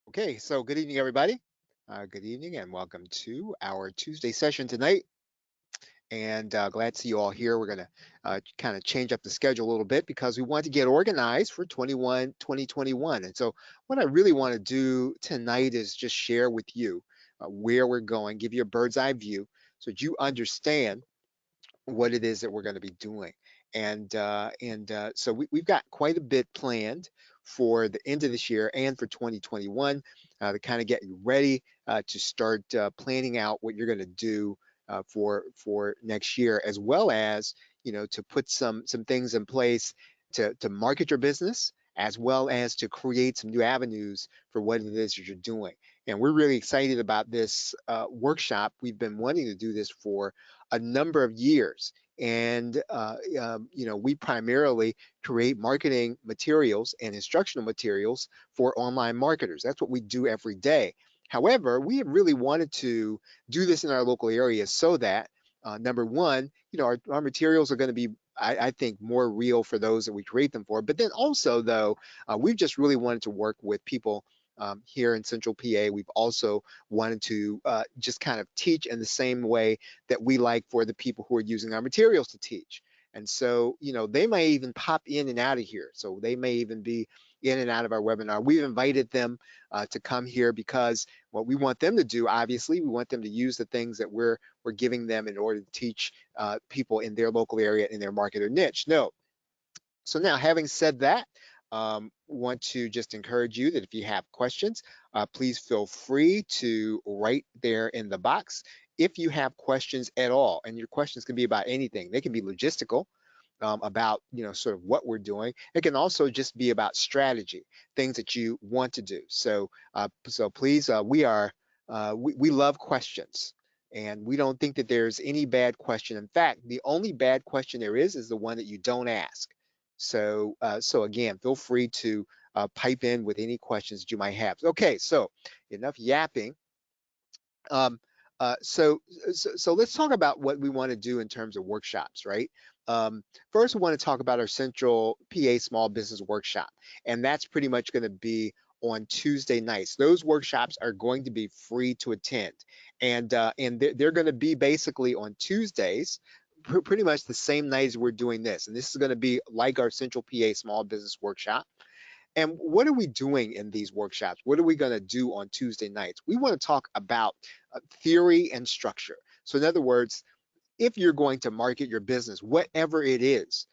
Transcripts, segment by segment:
Okay, so good evening, everybody. Good evening, and welcome to our Tuesday session tonight. And glad to see you all here. We're going to kind of change up the schedule a little bit because we want to get organized for 2021. And so, what I really want to do tonight is just share with you where we're going, give you a bird's eye view so that you understand what it is that we're going to be doing. So we've got quite a bit planned for the end of this year and for 2021 to kind of get you ready to start planning out what you're going to do for next year, as well as to put some things in place to market your business, as well as to create some new avenues for what it is that you're doing. And we're really excited about this workshop. We've been wanting to do this for a number of years. And we primarily create marketing materials and instructional materials for online marketers. That's what we do every day. However, we have really wanted to do this in our local area so that number one, our materials are going to be I think more real for those that we create them for. But then also, though, we've just really wanted to work with people here in Central PA. We've also wanted to just kind of teach in the same way that we like for the people who are using our materials to teach. And so, they may even pop in and out of here. So they may even be in and out of our webinar. We've invited them to come here because what we want them to do, obviously, we want them to use the things that we're giving them in order to teach people in their local area in their market or niche. No, so now, having said that, want to just encourage you that if you have questions, please feel free to write there in the box. If you have questions at all, and your questions can be about anything, they can be logistical, about sort of what we're doing. It can also just be about strategy, things that you want to do. So please, we love questions, and we don't think that there's any bad question. In fact, the only bad question there is the one that you don't ask. So again, feel free to pipe in with any questions that you might have. Okay, so enough yapping. Um, so let's talk about what we want to do in terms of workshops, right? First, we want to talk about our Central PA Small Business Workshop, and that's pretty much going to be on Tuesday nights. Those workshops are going to be free to attend, and they're going to be basically on Tuesdays, pretty much the same night as we're doing this. And this is going to be like our Central PA Small Business Workshop. And what are we doing in these workshops? What are we going to do on Tuesday nights? We want to talk about theory and structure. So, in other words, if you're going to market your business, whatever it is,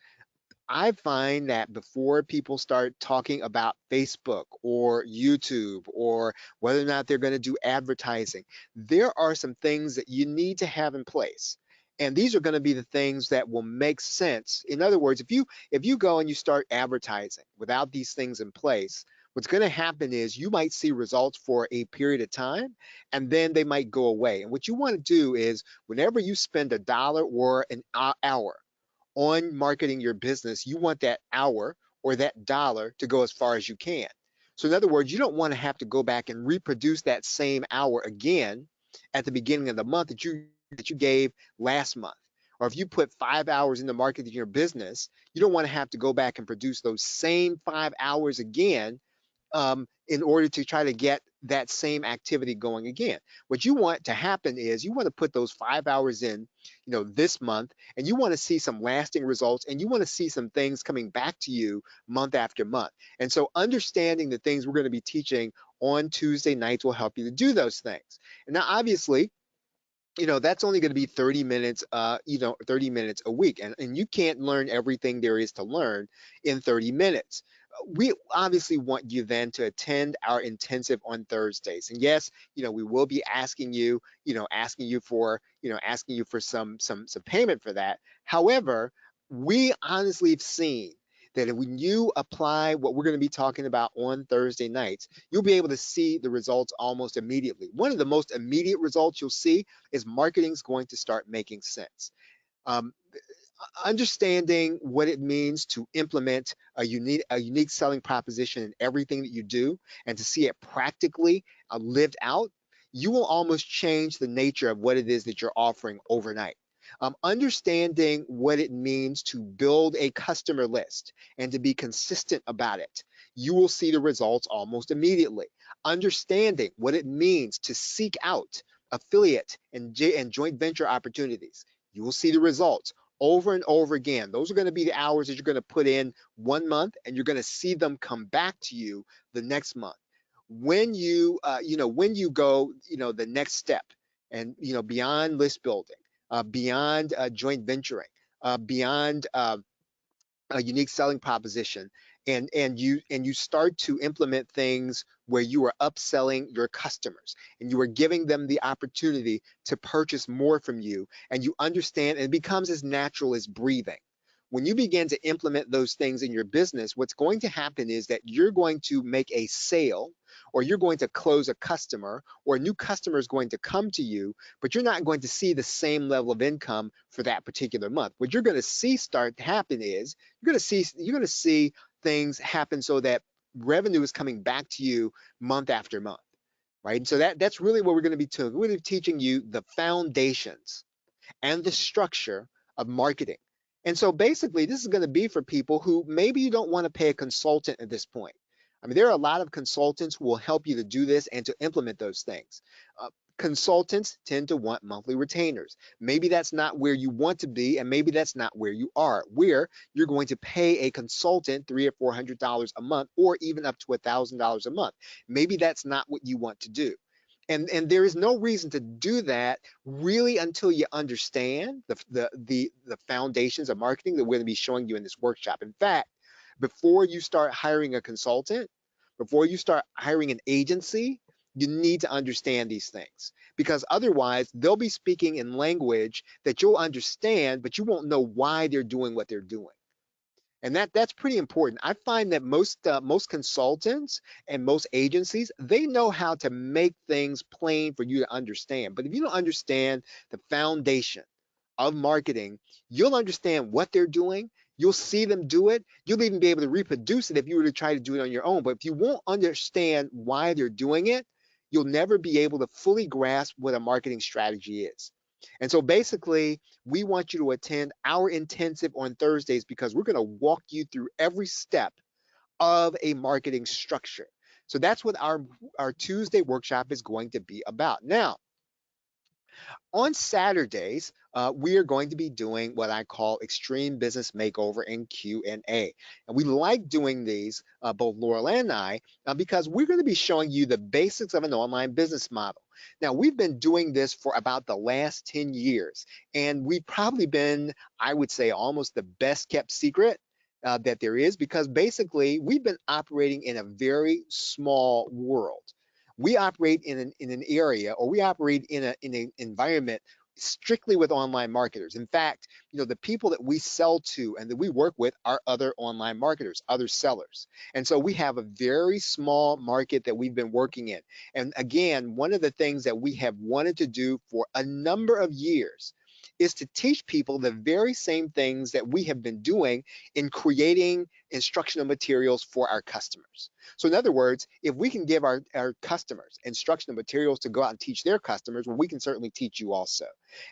I find that before people start talking about Facebook or YouTube or whether or not they're going to do advertising, there are some things that you need to have in place. And these are going to be the things that will make sense. In other words, if you go and you start advertising without these things in place, what's going to happen is you might see results for a period of time and then they might go away. And what you want to do is whenever you spend a dollar or an hour on marketing your business, you want that hour or that dollar to go as far as you can. So in other words, you don't want to have to go back and reproduce that same hour again at the beginning of the month that you gave last month. Or if you put 5 hours into marketing your business, you don't want to have to go back and produce those same 5 hours again in order to try to get that same activity going again. What you want to happen is you want to put those 5 hours in, this month, and you want to see some lasting results, and you want to see some things coming back to you month after month. And so understanding the things we're going to be teaching on Tuesday nights will help you to do those things. And now, obviously, that's only going to be 30 minutes 30 minutes a week, and you can't learn everything there is to learn in 30 minutes. We obviously want you then to attend our intensive on Thursdays, and yes, we will be asking you for some payment for that. However, we honestly have seen that when you apply what we're going to be talking about on Thursday nights, you'll be able to see the results almost immediately. One of the most immediate results you'll see is marketing is going to start making sense. Um, Understanding what it means to implement a unique selling proposition in everything that you do and to see it practically lived out, you will almost change the nature of what it is that you're offering overnight. Understanding what it means to build a customer list and to be consistent about it. you will see the results almost immediately. Understanding what it means to seek out affiliate and joint venture opportunities, you will see the results over and over again. Those are going to be the hours that you're going to put in 1 month, and you're going to see them come back to you the next month. When when you go, the next step, and beyond list building, beyond joint venturing, beyond a unique selling proposition, and you start to implement things where you are upselling your customers and you are giving them the opportunity to purchase more from you, and you understand, and it becomes as natural as breathing. When you begin to implement those things in your business, what's going to happen is that you're going to make a sale, or you're going to close a customer, or a new customer is going to come to you, but you're not going to see the same level of income for that particular month. What you're going to see start to happen is you're going to see things happen so that revenue is coming back to you month after month, right? And so that's really what we're going to be doing. We're going to be teaching you the foundations and the structure of marketing. And so basically, this is going to be for people who maybe you don't want to pay a consultant at this point. I mean, there are a lot of consultants who will help you to do this and to implement those things. Uh, Consultants tend to want monthly retainers. Maybe that's not where you want to be, and maybe that's not where you are, where you're going to pay a consultant $300 or $400 a month, or even up to $1,000 a month. Maybe that's not what you want to do. And there is no reason to do that really until you understand the foundations of marketing that we're going to be showing you in this workshop. In fact, before you start hiring a consultant, before you start hiring an agency, you need to understand these things, because otherwise they'll be speaking in language that you'll understand, but you won't know why they're doing what they're doing. And that's pretty important. I find that most consultants and most agencies, they know how to make things plain for you to understand. But if you don't understand the foundation of marketing, you'll understand what they're doing. You'll see them do it. You'll even be able to reproduce it if you were to try to do it on your own. But if you won't understand why they're doing it, you'll never be able to fully grasp what a marketing strategy is. And so basically, we want you to attend our intensive on Thursdays, because we're going to walk you through every step of a marketing structure. So that's what our Tuesday workshop is going to be about. Now, on Saturdays, we are going to be doing what I call Extreme Business Makeover and Q&A. And we like doing these, both Laurel and I, because we're going to be showing you the basics of an online business model. Now, we've been doing this for about the last 10 years, and we've probably been, I would say, almost the best kept secret that there is, because basically we've been operating in a very small world. We operate in an area, or we operate in an environment strictly with online marketers. In fact, the people that we sell to and that we work with are other online marketers, other sellers. And so we have a very small market that we've been working in. And again, one of the things that we have wanted to do for a number of years is to teach people the very same things that we have been doing in creating instructional materials for our customers. So in other words, if we can give our customers instructional materials to go out and teach their customers, well, we can certainly teach you also.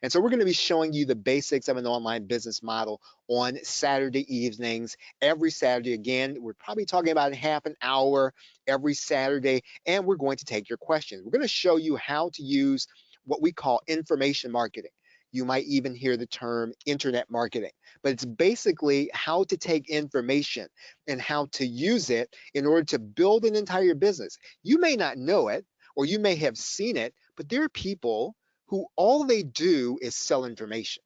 And so we're going to be showing you the basics of an online business model on Saturday evenings. Every Saturday, again, we're probably talking about half an hour every Saturday, and we're going to take your questions. We're going to show you how to use what we call information marketing. You might even hear the term internet marketing, but it's basically how to take information and how to use it in order to build an entire business. You may not know it, or you may have seen it, but there are people who all they do is sell information.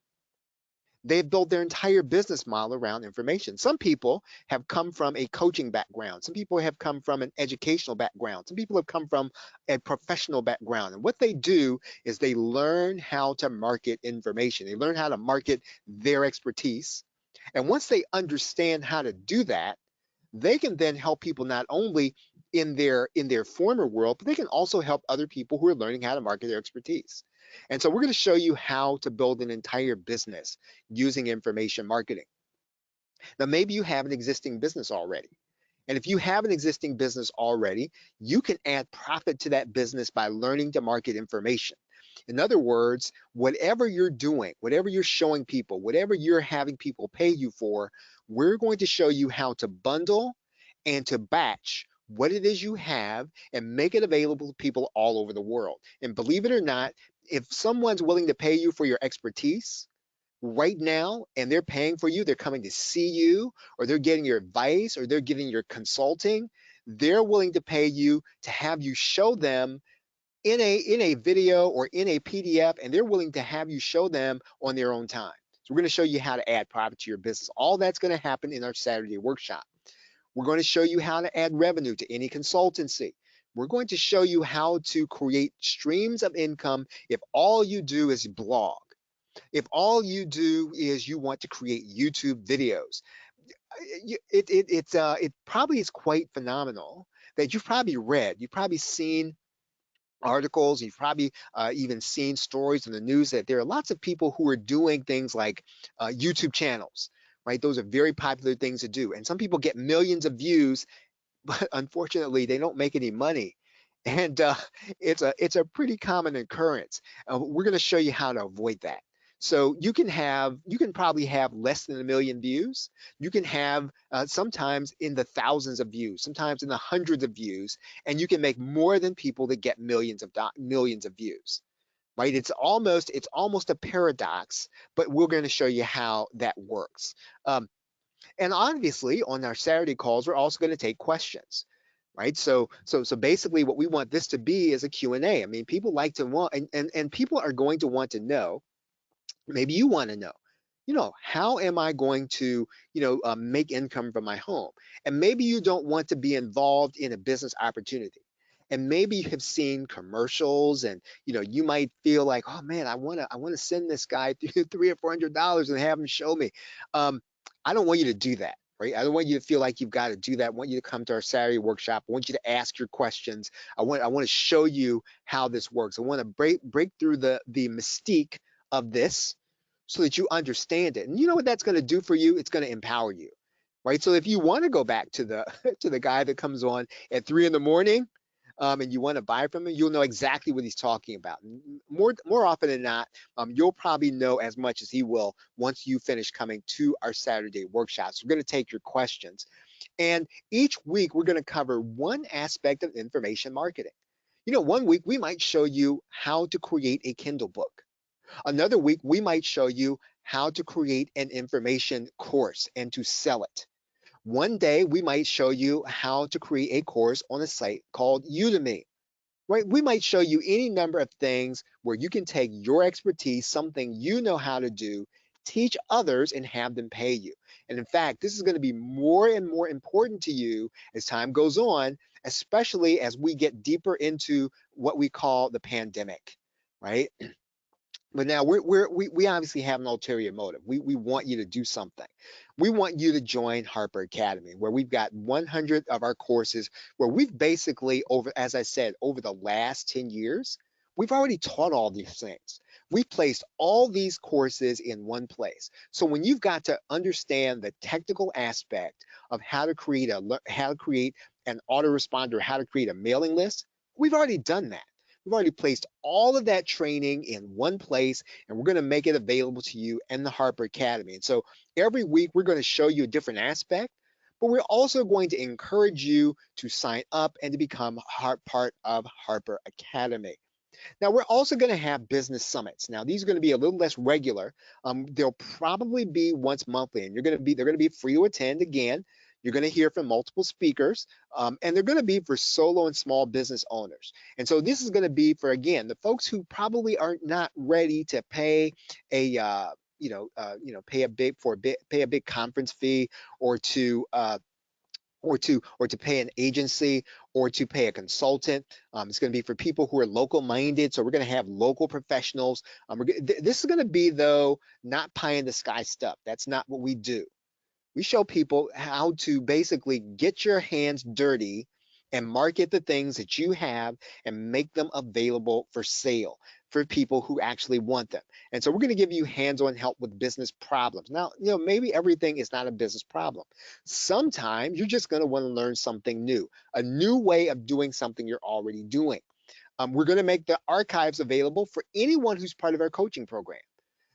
They've built their entire business model around information. Some people have come from a coaching background. Some people have come from an educational background. Some people have come from a professional background. And what they do is they learn how to market information. They learn how to market their expertise. And once they understand how to do that, they can then help people not only in their former world, but they can also help other people who are learning how to market their expertise. And so we're going to show you how to build an entire business using information marketing. Now, maybe you have an existing business already. And if you have an existing business already, you can add profit to that business by learning to market information. In other words, whatever you're doing, whatever you're showing people, whatever you're having people pay you for, we're going to show you how to bundle and to batch what it is you have and make it available to people all over the world. And believe it or not, if someone's willing to pay you for your expertise right now and they're paying for you, they're coming to see you, or they're getting your advice, or they're getting your consulting, they're willing to pay you to have you show them in a video or in a PDF, and they're willing to have you show them on their own time. So we're going to show you how to add profit to your business. All that's going to happen in our Saturday workshop. We're going to show you how to add revenue to any consultancy. We're going to show you how to create streams of income if all you do is blog. If all you do is you want to create YouTube videos. It probably is quite phenomenal that you've probably seen articles, you've probably even seen stories in the news that there are lots of people who are doing things like YouTube channels, right? Those are very popular things to do. And some people get millions of views, but unfortunately, they don't make any money. And it's a pretty common occurrence. We're going to show you how to avoid that. So you can probably have less than 1 million views. You can have sometimes in the thousands of views, sometimes in the hundreds of views, and you can make more than people that get millions of views. Right? It's almost a paradox, but we're going to show you how that works. And obviously, on our Saturday calls, we're also going to take questions, right? So basically, what we want this to be is a Q&A. I mean, people like to want, and people are going to want to know. Maybe you want to know, how am I going to, make income from my home? And maybe you don't want to be involved in a business opportunity. And maybe you have seen commercials, and you might feel like, oh man, I want to send this guy $300 or $400 and have him show me. Um, I don't want you to do that, right? I don't want you to feel like you've got to do that. I want you to come to our Saturday workshop. I want you to ask your questions. I want to show you how this works. I want to break through the mystique of this so that you understand it. And you know what that's going to do for you? It's going to empower you, right? So if you want to go back to the to the guy that comes on at 3 in the morning, and you want to buy from him, you'll know exactly what he's talking about. More often than not, you'll probably know as much as he will once you finish coming to our Saturday workshops. We're going to take your questions, and each week we're going to cover one aspect of information marketing. One week we might show you how to create a Kindle book. Another week, we might show you how to create an information course and to sell it. One day, we might show you how to create a course on a site called Udemy, right? We might show you any number of things where you can take your expertise, something you know how to do, teach others, and have them pay you. And in fact, this is going to be more and more important to you as time goes on, especially as we get deeper into what we call the pandemic, right? But now we obviously have an ulterior motive. We want you to do something. We want you to join Harper Academy, where we've got 100 of our courses, where we've basically as I said, over the last 10 years, we've already taught all these things. We've placed all these courses in one place. So when you've got to understand the technical aspect of how to create an autoresponder, how to create a mailing list, we've already done that. We've already placed all of that training in one place, and we're going to make it available to you in the Harper Academy. And so every week, we're going to show you a different aspect, but we're also going to encourage you to sign up and to become part of Harper Academy. Now, we're also going to have business summits. Now, these are going to be a little less regular. They'll probably be once monthly, and they're going to be free to attend again. You're going to hear from multiple speakers, and they're going to be for solo and small business owners. And so this is going to be for, again, the folks who probably are not ready to pay a pay a big conference fee, or to pay an agency, or to pay a consultant. It's going to be for people who are local minded. So we're going to have local professionals. This is going to be, though, not pie in the sky stuff. That's not what we do. We show people how to basically get your hands dirty and market the things that you have and make them available for sale for people who actually want them. And so we're going to give you hands-on help with business problems. Now, maybe everything is not a business problem. Sometimes you're just going to want to learn something new, a new way of doing something you're already doing. We're going to make the archives available for anyone who's part of our coaching program.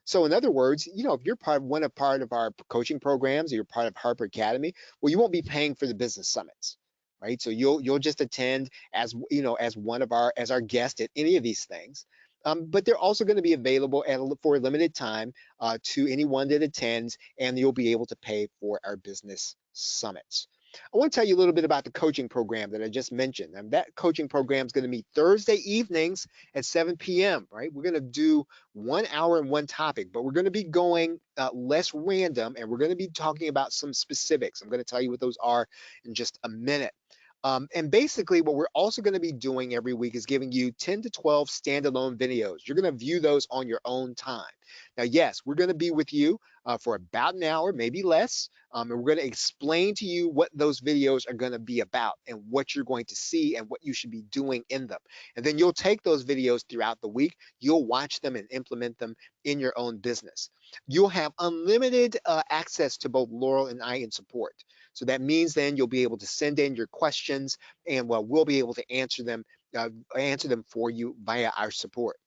So in other words, if you're part of our coaching programs, or you're part of Harper Academy, well, you won't be paying for the business summits, right? So you'll just attend as as one of our guest at any of these things. But they're also going to be available for a limited time to anyone that attends, and you'll be able to pay for our business summits. I want to tell you a little bit about the coaching program that I just mentioned. And that coaching program is going to meet Thursday evenings at 7 p.m., right? We're going to do 1 hour and one topic, but we're going to be going less random, and we're going to be talking about some specifics. I'm going to tell you what those are in just a minute. And basically, what we're also going to be doing every week is giving you 10 to 12 standalone videos. You're going to view those on your own time. Now, yes, we're going to be with you for about an hour, maybe less, and we're going to explain to you what those videos are going to be about and what you're going to see and what you should be doing in them. And then you'll take those videos throughout the week. You'll watch them and implement them in your own business. You'll have unlimited access to both Laurel and I in support. So that means then you'll be able to send in your questions, and we'll be able to answer them for you via our support.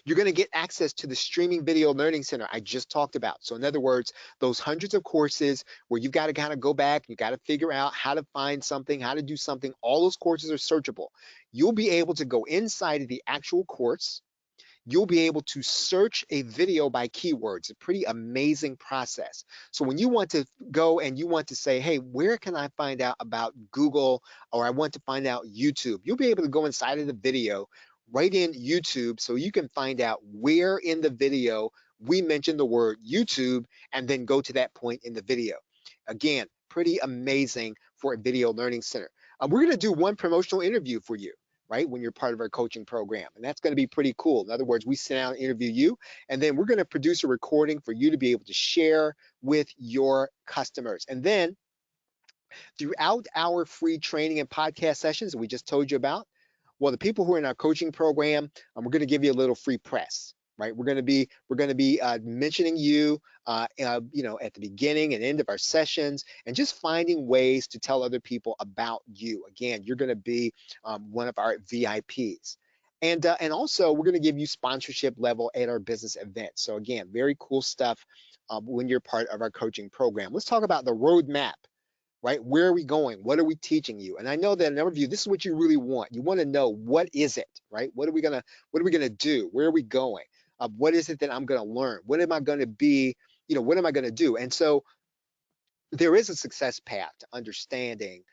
You're going to get access to the streaming video learning center I just talked about. So in other words, those hundreds of courses where you've got to kind of go back, you got to figure out how to find something, how to do something. All those courses are searchable. You'll be able to go inside of the actual course. You'll be able to search a video by keywords. A pretty amazing process. So when you want to go and you want to say, hey, where can I find out about Google, or I want to find out YouTube, you'll be able to go inside of the video, right in YouTube, so you can find out where in the video we mentioned the word YouTube, and then go to that point in the video. Again, pretty amazing for a video learning center. We're going to do one promotional interview for you, right, when you're part of our coaching program. And that's going to be pretty cool. In other words, we sit down and interview you, and then we're going to produce a recording for you to be able to share with your customers. And then throughout our free training and podcast sessions that we just told you about, well, the people who are in our coaching program, we're going to give you a little free press, right? We're going to be mentioning you, at the beginning and end of our sessions, and just finding ways to tell other people about you. Again, you're going to be one of our VIPs. And also, we're going to give you sponsorship level at our business events. So again, very cool stuff when you're part of our coaching program. Let's talk about the roadmap, right? Where are we going? What are we teaching you? And I know that a number of you, this is what you really want. You want to know, what is it, right? What are we gonna do? Where are we going? What is it that I'm gonna learn? What am I gonna be? What am I gonna do? And so there is a success path to understanding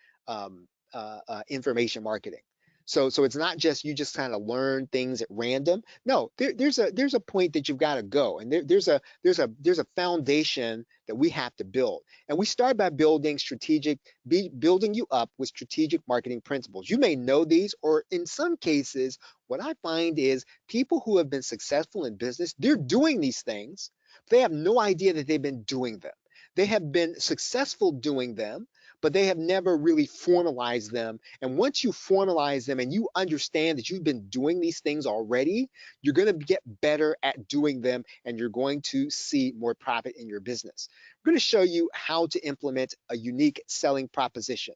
information marketing. So it's not just you just kind of learn things at random. No, there's a point that you've got to go, and there's a foundation that we have to build. And we start by building you up with strategic marketing principles. You may know these, or in some cases, what I find is people who have been successful in business, they're doing these things. They have no idea that they've been doing them. They have been successful doing them, but they have never really formalized them. And once you formalize them and you understand that you've been doing these things already, you're going to get better at doing them, and you're going to see more profit in your business. I'm going to show you how to implement a unique selling proposition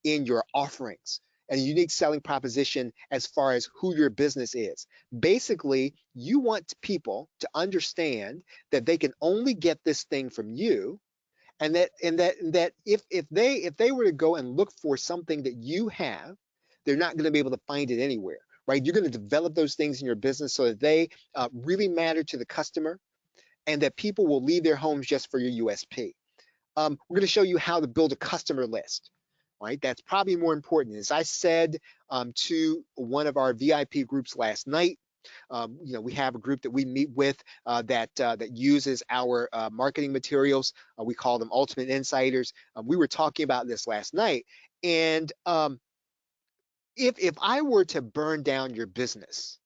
in your offerings, and a unique selling proposition as far as who your business is. Basically, you want people to understand that they can only get this thing from you, and that if they were to go and look for something that you have, they're not going to be able to find it anywhere, right? You're going to develop those things in your business so that they really matter to the customer, and that people will leave their homes just for your USP. We're going to show you how to build a customer list, right? That's probably more important. As I said to one of our VIP groups last night, we have a group that we meet with that uses our marketing materials. We call them Ultimate Insiders. We were talking about this last night, and if I were to burn down your business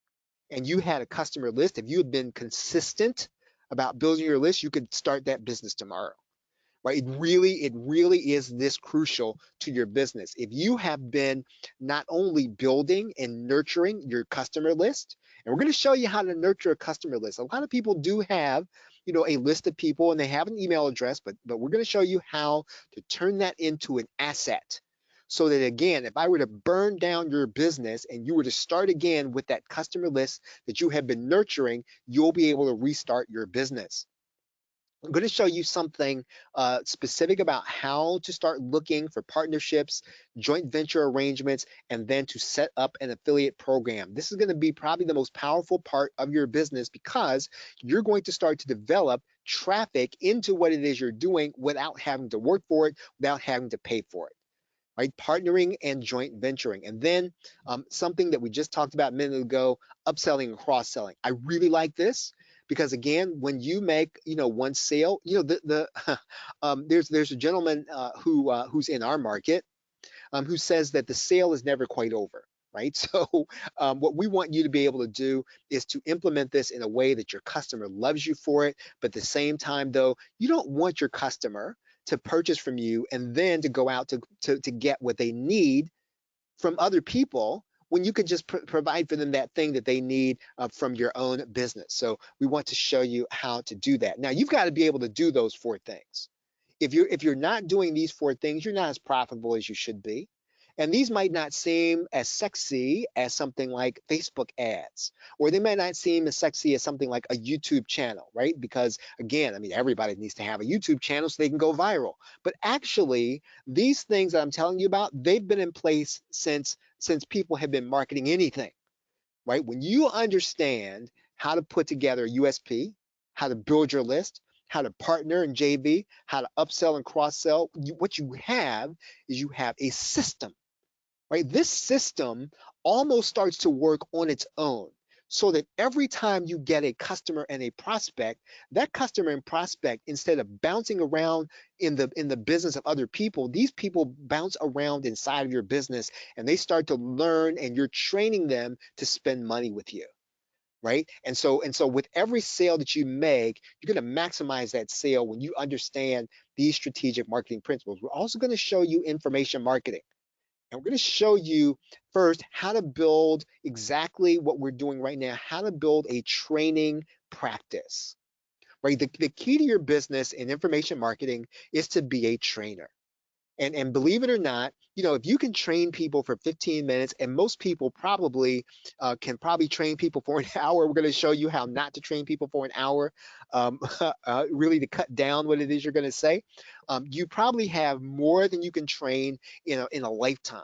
and you had a customer list, if you had been consistent about building your list, you could start that business tomorrow, right? It really is this crucial to your business. If you have been not only building and nurturing your customer list, and we're going to show you how to nurture a customer list. A lot of people do have, a list of people, and they have an email address, but we're going to show you how to turn that into an asset, so that again, if I were to burn down your business and you were to start again with that customer list that you have been nurturing, you'll be able to restart your business. I'm going to show you something specific about how to start looking for partnerships, joint venture arrangements, and then to set up an affiliate program. This is going to be probably the most powerful part of your business because you're going to start to develop traffic into what it is you're doing without having to work for it, without having to pay for it, right? Partnering and joint venturing. And then something that we just talked about a minute ago, upselling and cross-selling. I really like this because again, when you make, one sale, there's a gentleman who's in our market who says that the sale is never quite over. Right. So, what we want you to be able to do is to implement this in a way that your customer loves you for it. But at the same time, though, you don't want your customer to purchase from you and then to go out to get what they need from other people when you could just provide for them that thing that they need from your own business. So we want to show you how to do that. Now you've got to be able to do those four things. If you're not doing these four things, you're not as profitable as you should be. And these might not seem as sexy as something like Facebook ads, or they might not seem as sexy as something like a YouTube channel, right? Because again, I mean, everybody needs to have a YouTube channel so they can go viral. But actually, these things that I'm telling you about, they've been in place since people have been marketing anything, right? When you understand how to put together a USP, how to build your list, how to partner and JV, how to upsell and cross sell, what you have is you have a system, right? This system almost starts to work on its own so that every time you get a customer and a prospect, that customer and prospect, instead of bouncing around in the business of other people, these people bounce around inside of your business and they start to learn and you're training them to spend money with you, right? And so with every sale that you make, you're going to maximize that sale when you understand these strategic marketing principles. We're also going to show you information marketing. And we're going to show you first how to build exactly what we're doing right now, how to build a training practice, right? The key to your business in information marketing is to be a trainer. And believe it or not, if you can train people for 15 minutes, and most people probably can probably train people for an hour, we're going to show you how not to train people for an hour, really to cut down what it is you're going to say. You probably have more than you can train in a lifetime.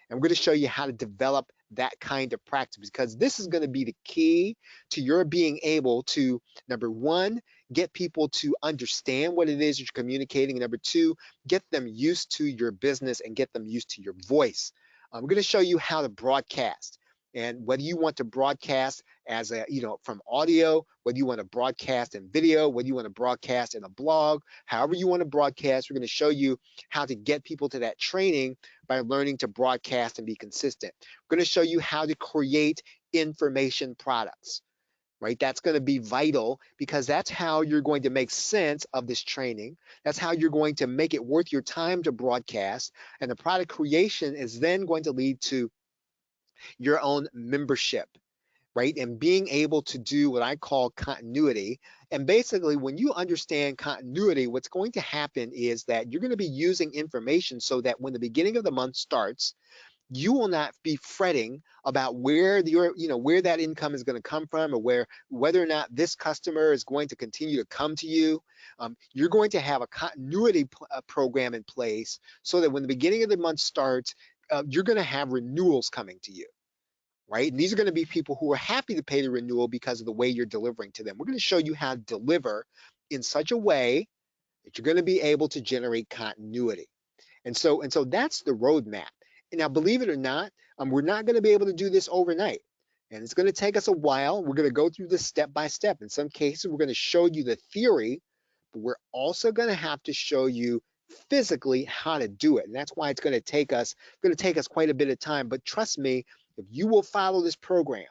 And we're going to show you how to develop that kind of practice because this is going to be the key to your being able to, number one, get people to understand what it is that you're communicating. And number two, get them used to your business and get them used to your voice. We're going to show you how to broadcast. And whether you want to broadcast as from audio, whether you want to broadcast in video, whether you want to broadcast in a blog, however you want to broadcast, we're going to show you how to get people to that training by learning to broadcast and be consistent. We're going to show you how to create information products, right? That's going to be vital because that's how you're going to make sense of this training. That's how you're going to make it worth your time to broadcast. And the product creation is then going to lead to your own membership, right? And being able to do what I call continuity. And basically, when you understand continuity, what's going to happen is that you're going to be using information so that when the beginning of the month starts, you will not be fretting about where that income is going to come from, or whether or not this customer is going to continue to come to you. You're going to have a continuity program in place so that when the beginning of the month starts, you're going to have renewals coming to you, right? And these are going to be people who are happy to pay the renewal because of the way you're delivering to them. We're going to show you how to deliver in such a way that you're going to be able to generate continuity. And so that's the roadmap. And now, believe it or not, we're not going to be able to do this overnight. And it's going to take us a while. We're going to go through this step by step. In some cases, we're going to show you the theory, but we're also going to have to show you physically how to do it. And that's why it's going to take us quite a bit of time. But trust me, if you will follow this program,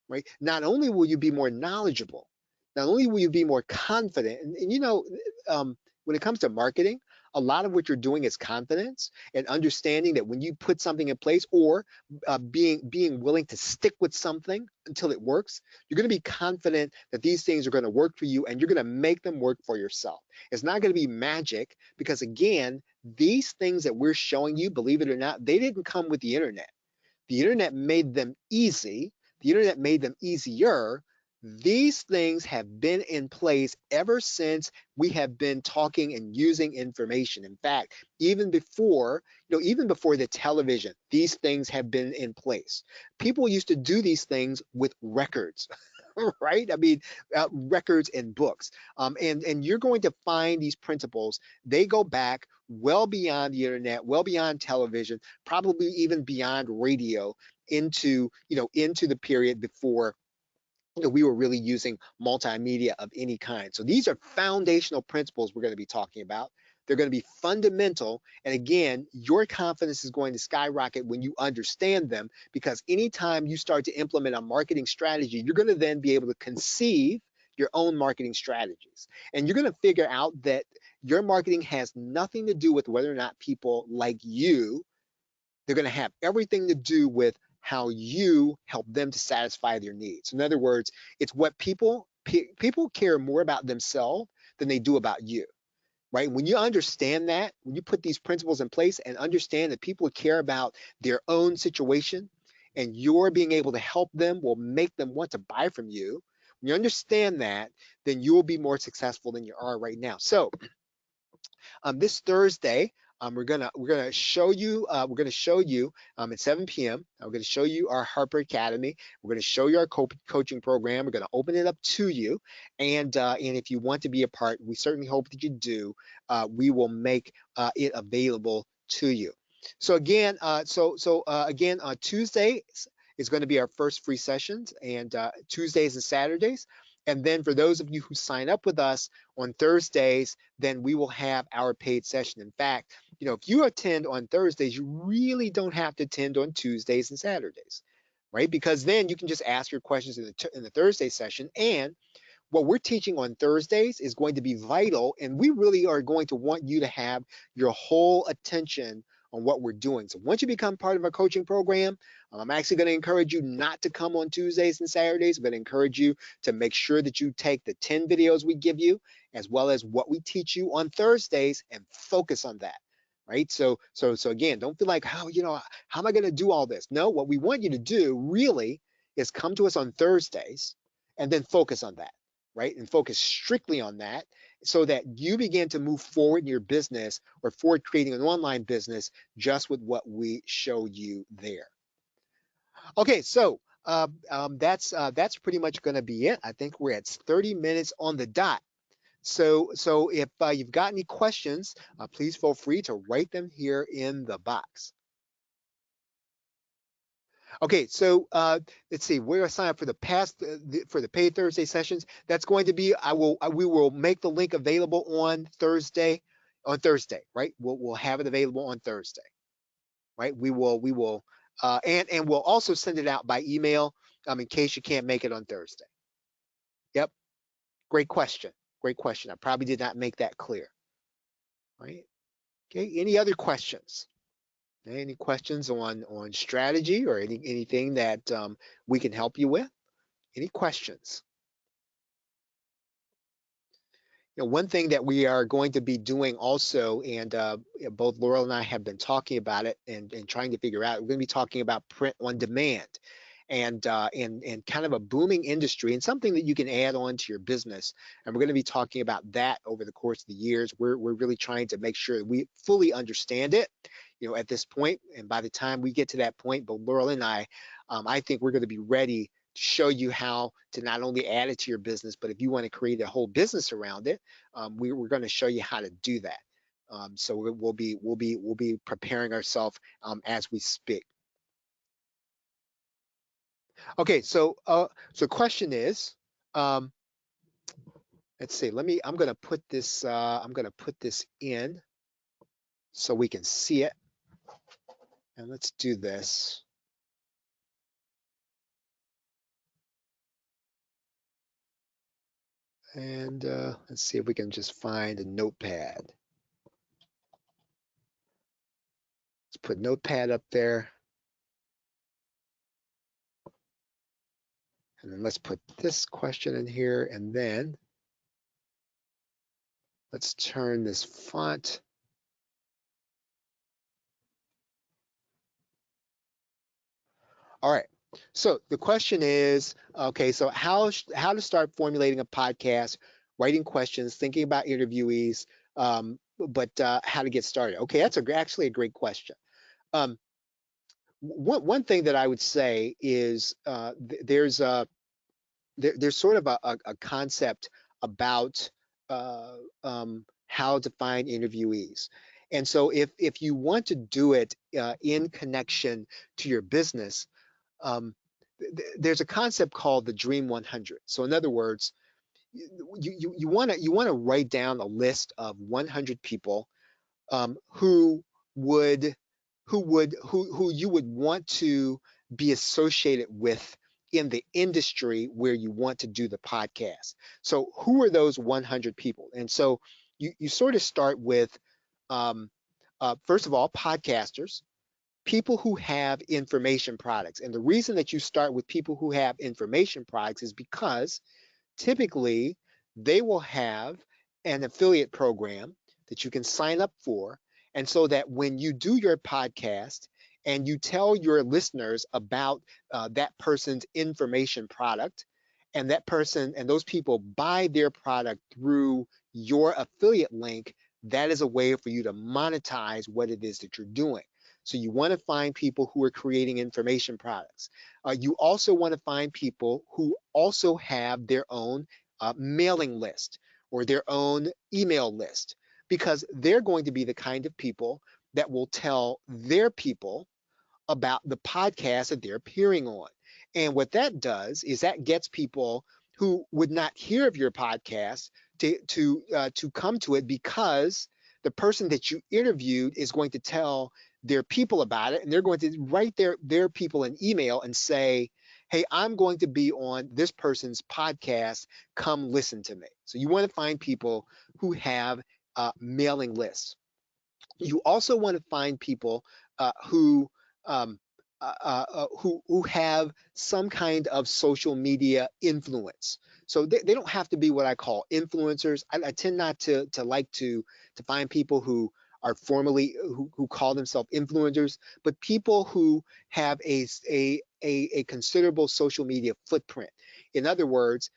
right, not only will you be more knowledgeable, not only will you be more confident, and when it comes to marketing, a lot of what you're doing is confidence and understanding that when you put something in place, or being willing to stick with something until it works, you're going to be confident that these things are going to work for you, and you're going to make them work for yourself. It's not going to be magic, because again, these things that we're showing you, believe it or not, they didn't come with the internet. The internet made them easy. The internet made them easier. These things have been in place ever since we have been talking and using information. In fact, even before the television, these things have been in place. People used to do these things with records. Right? I mean, records and books. And you're going to find these principles. They go back well beyond the internet, well beyond television, probably even beyond radio, into the period before we were really using multimedia of any kind. So these are foundational principles we're going to be talking about. They're going to be fundamental. And again, your confidence is going to skyrocket when you understand them, because anytime you start to implement a marketing strategy, you're going to then be able to conceive your own marketing strategies. And you're going to figure out that your marketing has nothing to do with whether or not people like you. They're going to have everything to do with how you help them to satisfy their needs. In other words, it's what people care more about themselves than they do about you. Right? When you understand that, when you put these principles in place and understand that people care about their own situation, and you're being able to help them will make them want to buy from you. When you understand that, then you'll be more successful than you are right now. So this Thursday, we're gonna show you at 7 p.m. We're gonna show you our Harper Academy. We're gonna show you our coaching program. We're gonna open it up to you, and if you want to be a part, we certainly hope that you do. We will make it available to you. So again, Tuesday is going to be our first free sessions, and Tuesdays and Saturdays. And then for those of you who sign up with us on Thursdays, then we will have our paid session. In fact, if you attend on Thursdays, you really don't have to attend on Tuesdays and Saturdays, right? Because then you can just ask your questions in the Thursday session. And what we're teaching on Thursdays is going to be vital, and we really are going to want you to have your whole attention on what we're doing. So once you become part of our coaching program, I'm actually going to encourage you not to come on Tuesdays and Saturdays. I'm going to encourage you to make sure that you take the 10 videos we give you, as well as what we teach you on Thursdays, and focus on that. Right. So again, don't feel like, how am I going to do all this? No, what we want you to do really is come to us on Thursdays and then focus on that, right? And focus strictly on that, so that you begin to move forward in your business, or forward creating an online business, just with what we show you there. Okay, so that's pretty much going to be it. I think we're at 30 minutes on the dot. So if you've got any questions, please feel free to write them here in the box. Okay, so let's see. We're gonna sign up for for the paid Thursday sessions. That's going to be we will make the link available on Thursday, right? We'll have it available on Thursday, right? We will and we'll also send it out by email in case you can't make it on Thursday. Yep, great question. Great question. I probably did not make that clear, right? Okay, any other questions? Any questions on strategy, or anything that we can help you with? Any questions? One thing that we are going to be doing also, and both Laurel and I have been talking about it, and trying to figure out, we're going to be talking about print on demand, and kind of a booming industry, and something that you can add on to your business. And we're going to be talking about that over the course of the years. We're really trying to make sure that we fully understand it, at this point. And by the time we get to that point, both Laurel and I think we're going to be ready to show you how to not only add it to your business, but if you want to create a whole business around it, we're going to show you how to do that. So we'll be preparing ourselves as we speak. Okay, so question is, um, let's see. I'm going to put this. I'm going to put this in so we can see it, and let's do this. And let's see if we can just find a notepad. put Notepad up there. And then let's put this question in here, and then let's turn this font. All right. So the question is, okay, so how to start formulating a podcast, writing questions, thinking about interviewees, but how to get started. Okay, that's actually a great question. Um, one thing that I would say is there's sort of a concept about how to find interviewees. And so if you want to do it in connection to your business, um, there's a concept called the Dream 100. So in other words, you want to write down a list of 100 people who would who you would want to be associated with in the industry where you want to do the podcast. So who are those 100 people? And so you sort of start with um, first of all, podcasters, people who have information products. And the reason that you start with people who have information products is because typically they will have an affiliate program that you can sign up for. And so that when you do your podcast and you tell your listeners about that person's information product, and that person and those people buy their product through your affiliate link, that is a way for you to monetize what it is that you're doing. So you want to find people who are creating information products. You also want to find people who also have their own mailing list or their own email list, because they're going to be the kind of people that will tell their people about the podcast that they're appearing on. And what that does is that gets people who would not hear of your podcast to come to it, because the person that you interviewed is going to tell their people about it, and they're going to write their people an email and say, hey, I'm going to be on this person's podcast, come listen to me. So you want to find people who have mailing lists. You also want to find people who who have some kind of social media influence. So they don't have to be what I call influencers. I tend not to like to find people who are formally who call themselves influencers, but people who have a considerable social media footprint. In other words,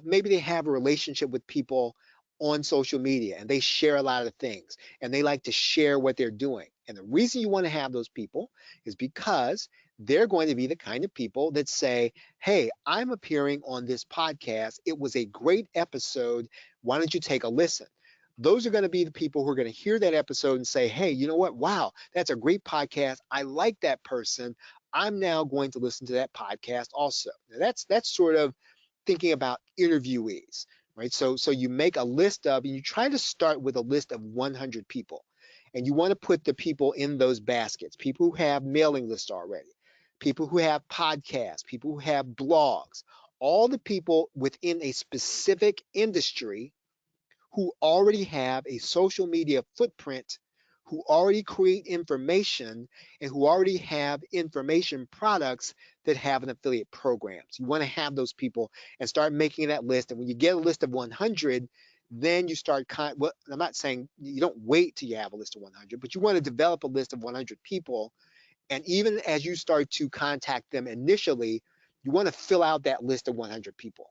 maybe they have a relationship with people on social media and they share a lot of things and they like to share what they're doing. And the reason you want to have those people is because they're going to be the kind of people that say, hey, I'm appearing on this podcast. It was a great episode. Why don't you take a listen? Those are going to be the people who are going to hear that episode and say, hey, you know what? Wow, that's a great podcast. I like that person. I'm now going to listen to that podcast also. Now that's sort of thinking about interviewees, right? So you make a list of, and you try to start with a list of 100 people. And you want to put the people in those baskets, people who have mailing lists already, people who have podcasts, people who have blogs, all the people within a specific industry who already have a social media footprint, who already create information, and who already have information products that have an affiliate program. So you want to have those people and start making that list. And when you get a list of 100, then you start, well, I'm not saying you don't wait till you have a list of 100, but you want to develop a list of 100 people. And even as you start to contact them initially, you want to fill out that list of 100 people,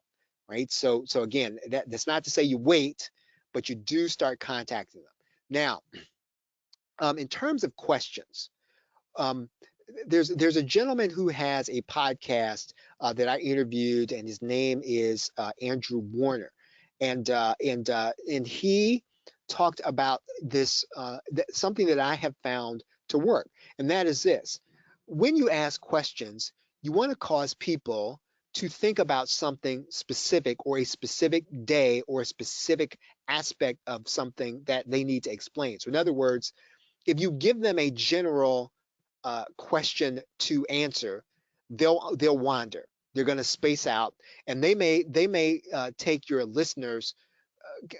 right? So again, that's not to say you wait, but you do start contacting them. Now, in terms of questions, um, there's a gentleman who has a podcast that I interviewed, and his name is Andrew Warner, and he talked about this something that I have found to work, and that is this: when you ask questions, you want to cause people to think about something specific, or a specific day, or a specific aspect of something that they need to explain. So in other words, if you give them a general question to answer, they'll wander. They're going to space out, and they may take your listeners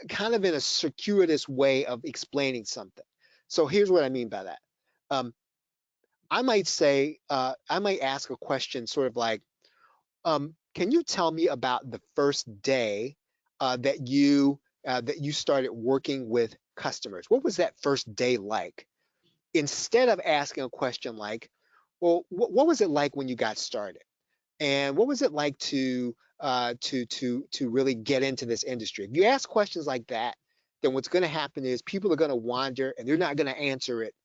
kind of in a circuitous way of explaining something. So here's what I mean by that. Um, I might say, I might ask a question sort of like, can you tell me about the first day that you started working with customers? What was that first day like? Instead of asking a question like, well, what was it like when you got started? And what was it like to really get into this industry? If you ask questions like that, then what's going to happen is people are going to wander and they're not going to answer it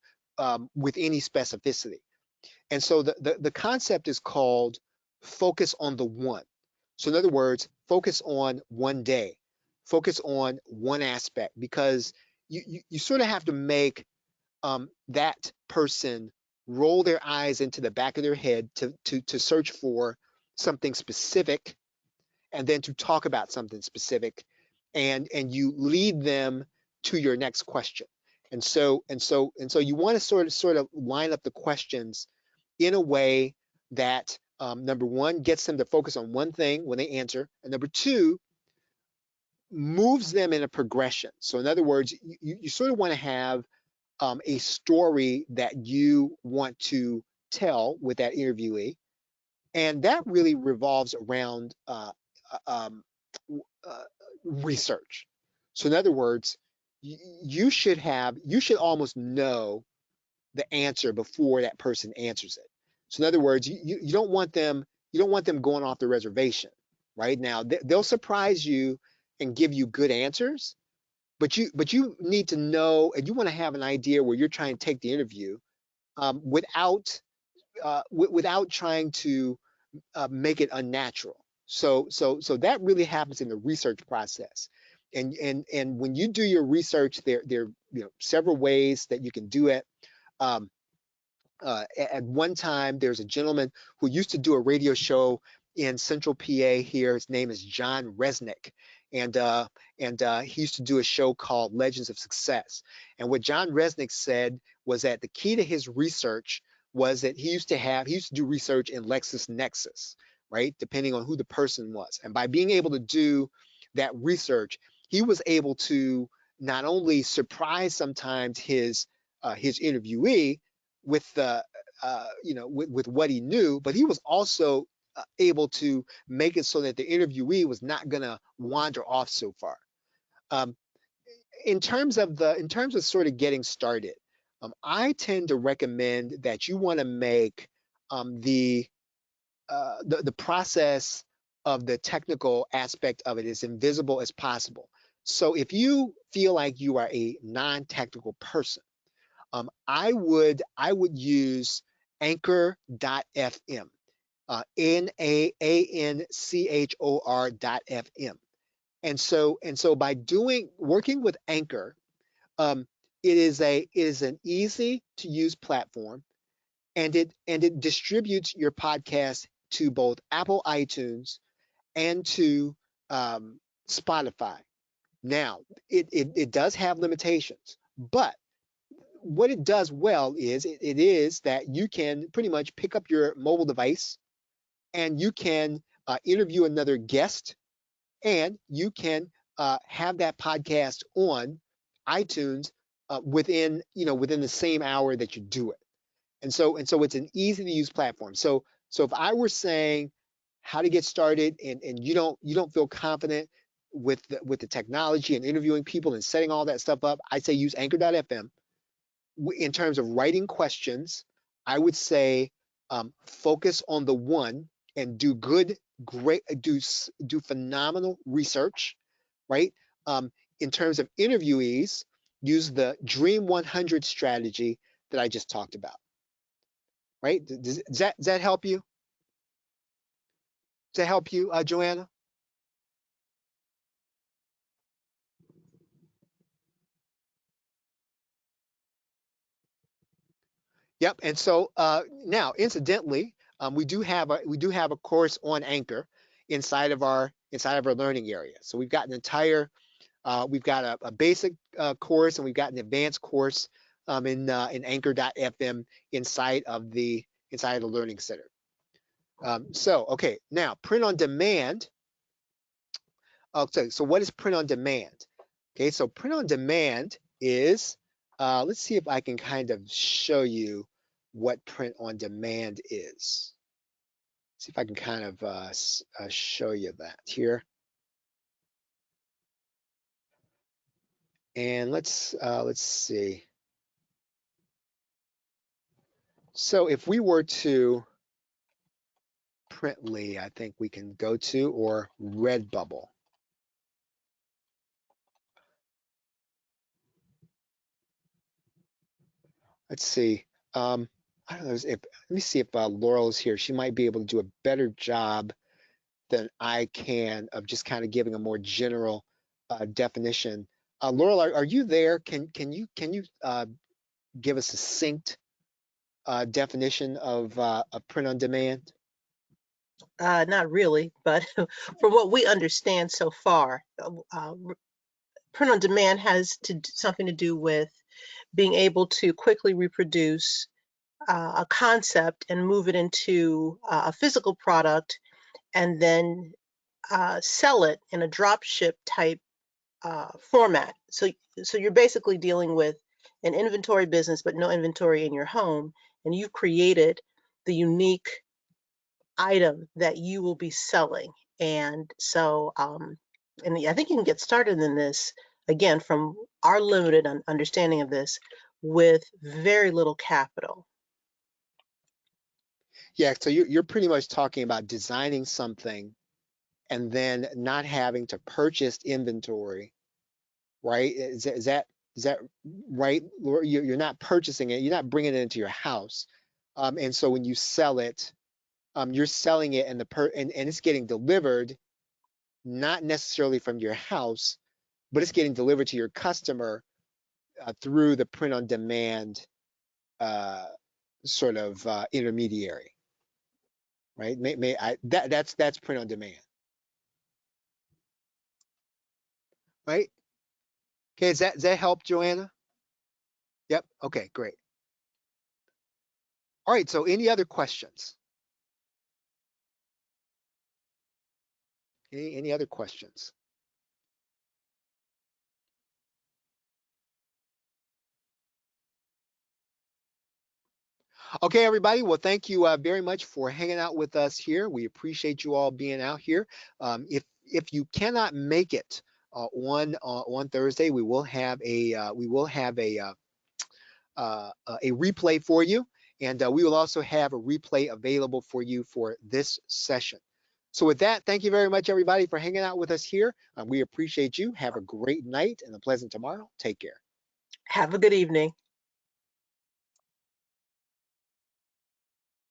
with any specificity. And so the concept is called focus on the one. So in other words, focus on one day, focus on one aspect, because you sort of have to make that person roll their eyes into the back of their head to search for something specific, and then to talk about something specific, and you lead them to your next question. And so you want to sort of line up the questions in a way that number one gets them to focus on one thing when they answer, and number two moves them in a progression. So in other words, you sort of want to have a story that you want to tell with that interviewee, and that really revolves around um, uh, research. So in other words, you should almost know the answer before that person answers it. So in other words, you don't want them going off the reservation. Right now, they'll surprise you and give you good answers, but you need to know, and you want to have an idea where you're trying to take the interview without trying to make it unnatural. So that really happens in the research process. And when you do your research, there are several ways that you can do it. Um, at one time, there's a gentleman who used to do a radio show in Central PA here. His name is John Resnick, and he used to do a show called Legends of Success. And what John Resnick said was that the key to his research was that he used to do research in LexisNexis, right? Depending on who the person was, and by being able to do that research, he was able to not only surprise sometimes his interviewee with the with what he knew, but he was also able to make it so that the interviewee was not going to wander off so far. Um, in terms of sort of getting started, I tend to recommend that you want to make the process of the technical aspect of it as invisible as possible. So if you feel like you are a non-technical person, I would use Anchor.fm, Nanchor.fm. And so by working with Anchor, it is an easy to use platform, and it distributes your podcast to both Apple iTunes and to Spotify. Now, it does have limitations, but what it does well is it is that you can pretty much pick up your mobile device, and you can interview another guest, and you can have that podcast on iTunes within the same hour that you do it. And so it's an easy to use platform. So if I were saying how to get started, and you don't feel confident with the technology and interviewing people and setting all that stuff up, I say use Anchor.fm. In terms of writing questions, I would say focus on the one, and do phenomenal research, right? In terms of interviewees, use the Dream 100 strategy that I just talked about, right? Does that help you? Does that help you, Joanna? Yep. And so now, incidentally, we do have a course on Anchor inside of our learning area. So we've got a basic course, and we've got an advanced course in Anchor.fm inside of the Learning Center. So okay, now print on demand. Okay, so what is print on demand? Okay, so print on demand is, let's see if I can kind of show you what print on demand is. See if I can kind of show you that here. And let's see. So if we were to Printly, I think we can go to, or Redbubble. Let's see. I don't know if, let me see if Laurel is here. She might be able to do a better job than I can of just kind of giving a more general definition. Laurel, are you there? Can you give a succinct definition of print on demand? Not really, but from what we understand so far, print on demand has something to do with being able to quickly reproduce a concept and move it into a physical product and then sell it in a drop ship type format. So you're basically dealing with an inventory business, but no inventory in your home, and you've created the unique item that you will be selling. And so, and I think you can get started in this again from our limited understanding of this with very little capital. Yeah, so you're pretty much talking about designing something and then not having to purchase inventory, right? Is that right? You're not purchasing it, you're not bringing it into your house, and so when you sell it, you're selling it, and and it's getting delivered, not necessarily from your house, but it's getting delivered to your customer through the print on demand uh, sort of intermediary, right? That's print on demand, right? Okay, does that help, Joanna? Yep. Okay, great. All right. So, any other questions? Any other questions? Okay, everybody. Well, thank you very much for hanging out with us here. We appreciate you all being out here. If you cannot make it on Thursday, we will have a replay for you, and we will also have a replay available for you for this session. So with that, thank you very much, everybody, for hanging out with us here. We appreciate you. Have a great night and a pleasant tomorrow. Take care. Have a good evening.